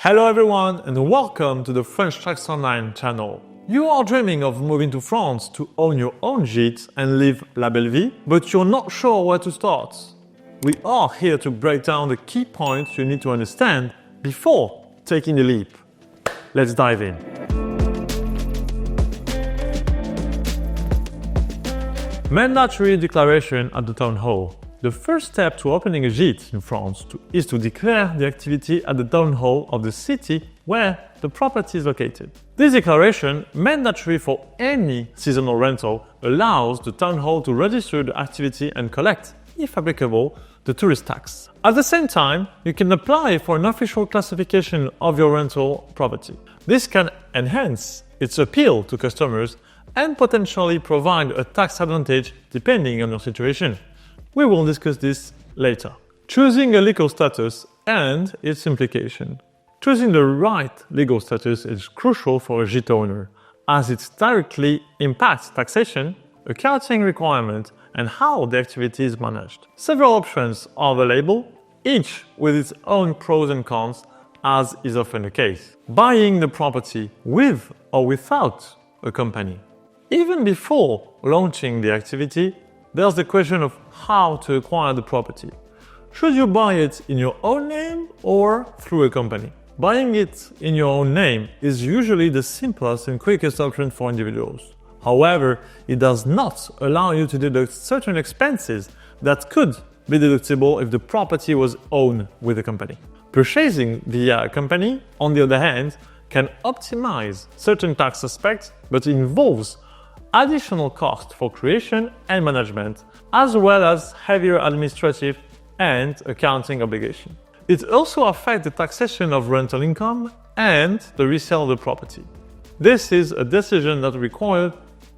Hello everyone and welcome to the French Tax Online channel. You are dreaming of moving to France to own your own gîte and live la belle vie, but you're not sure where to start. We are here to break down the key points you need to understand before taking the leap. Let's dive in. Mandatory declaration at the town hall. The first step to opening a gîte in France is to declare the activity at the town hall of the city where the property is located. This declaration, mandatory for any seasonal rental, allows the town hall to register the activity and collect, if applicable, the tourist tax. At the same time, you can apply for an official classification of your rental property. This can enhance its appeal to customers and potentially provide a tax advantage depending on your situation. We will discuss this later. Choosing a legal status and its implication. Choosing the right legal status is crucial for a gîte owner, as it directly impacts taxation, accounting requirements, and how the activity is managed. Several options are available, each with its own pros and cons, as is often the case. Buying the property with or without a company. Even before launching the activity, there's the question of how to acquire the property. Should you buy it in your own name or through a company? Buying it in your own name is usually the simplest and quickest option for individuals. However, it does not allow you to deduct certain expenses that could be deductible if the property was owned with a company. Purchasing via a company, on the other hand, can optimize certain tax aspects, but involves additional costs for creation and management, as well as heavier administrative and accounting obligations. It also affects the taxation of rental income and the resale of the property. This is a decision that requires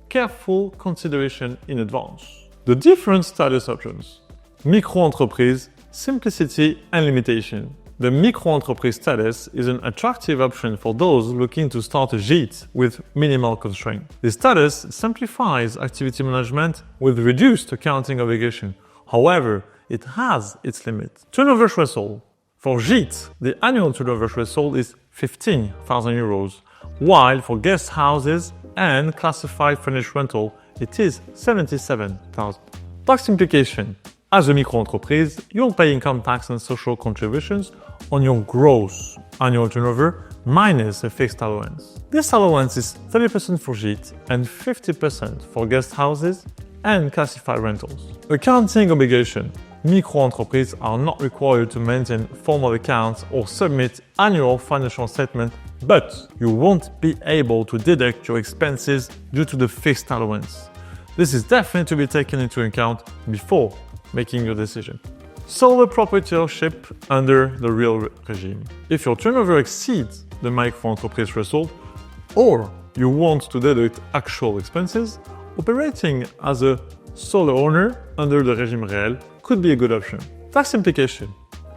careful consideration in advance. The different status options. Micro-entreprise, simplicity and limitation. The micro-entreprise status is an attractive option for those looking to start a gîte with minimal constraint. This status simplifies activity management with reduced accounting obligation. However, it has its limits. Turnover threshold. For gîte, the annual turnover threshold is 15,000 euros, while for guest houses and classified furnished rental, it is 77,000. Tax implication. As a micro-entreprise, you'll pay income tax and social contributions on your gross annual turnover minus a fixed allowance. This allowance is 30% for gîte and 50% for guest houses and classified rentals. Accounting obligation. Micro-entreprises are not required to maintain formal accounts or submit annual financial statements, but you won't be able to deduct your expenses due to the fixed allowance. This is definitely to be taken into account before making your decision. Sole proprietorship under the real regime. If your turnover exceeds the micro-entreprise threshold, or you want to deduct actual expenses, operating as a sole owner under the régime réel could be a good option. Tax implication.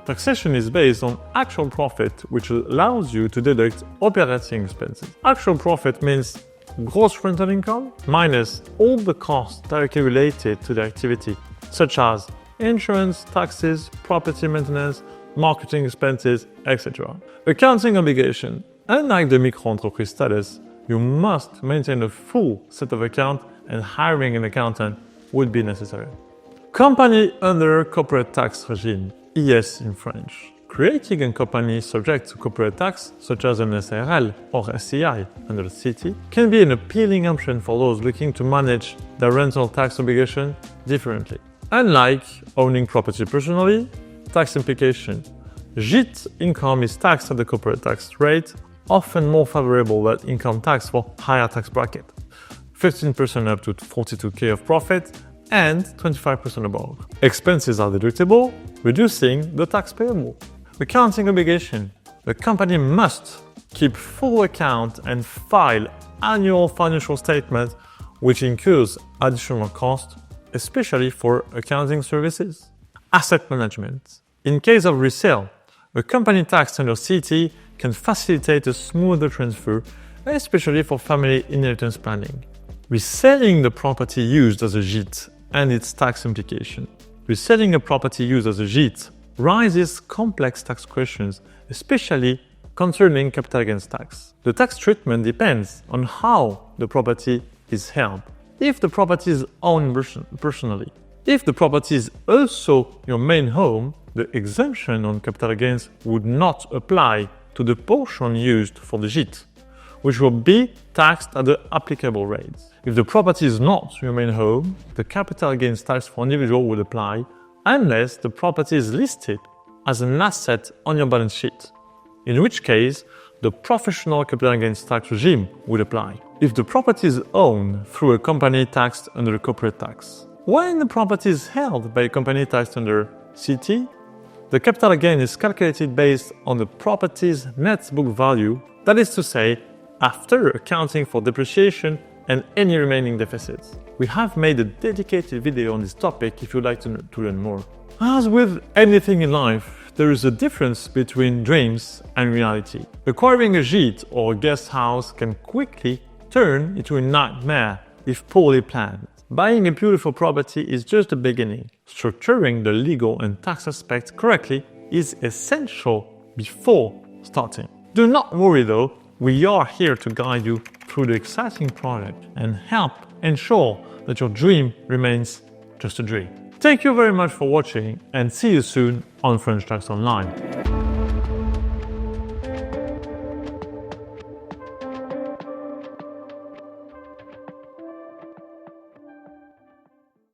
Taxation is based on actual profit, which allows you to deduct operating expenses. Actual profit means gross rental income minus all the costs directly related to the activity, such as insurance, taxes, property maintenance, marketing expenses, etc. Accounting obligation. Unlike the micro-entreprise status, you must maintain a full set of accounts and hiring an accountant would be necessary. Company under corporate tax regime, IS in French. Creating a company subject to corporate tax, such as an SARL or SCI under the city, can be an appealing option for those looking to manage their rental tax obligation differently. Unlike owning property personally, tax implication. Gîte income is taxed at the corporate tax rate, often more favorable than income tax for higher tax bracket. 15% up to 42k of profit and 25% above. Expenses are deductible, reducing the tax payable. Accounting obligation. The company must keep full account and file annual financial statements, which incurs additional costs, especially for accounting services. Asset management. In case of resale, a company tax under CT can facilitate a smoother transfer, especially for family inheritance planning. Reselling the property used as a gîte and its tax implication. Reselling a property used as a gîte raises complex tax questions, especially concerning capital gains tax. The tax treatment depends on how the property is held. If the property is owned personally, if the property is also your main home, the exemption on capital gains would not apply to the portion used for the Gîte, which will be taxed at the applicable rates. If the property is not your main home, the capital gains tax for individual would apply unless the property is listed as an asset on your balance sheet, in which case the professional capital gains tax regime would apply. If the property is owned through a company taxed under a corporate tax, when the property is held by a company taxed under CT, the capital gain is calculated based on the property's net book value, that is to say, after accounting for depreciation and any remaining deficits. We have made a dedicated video on this topic if you'd like to learn more. As with anything in life, there is a difference between dreams and reality. Acquiring a gîte or a guest house can quickly turn into a nightmare if poorly planned. Buying a beautiful property is just the beginning. Structuring the legal and tax aspects correctly is essential before starting. Do not worry though, we are here to guide you through the exciting project and help ensure that your dream remains just a dream. Thank you very much for watching and see you soon on French Tax Online.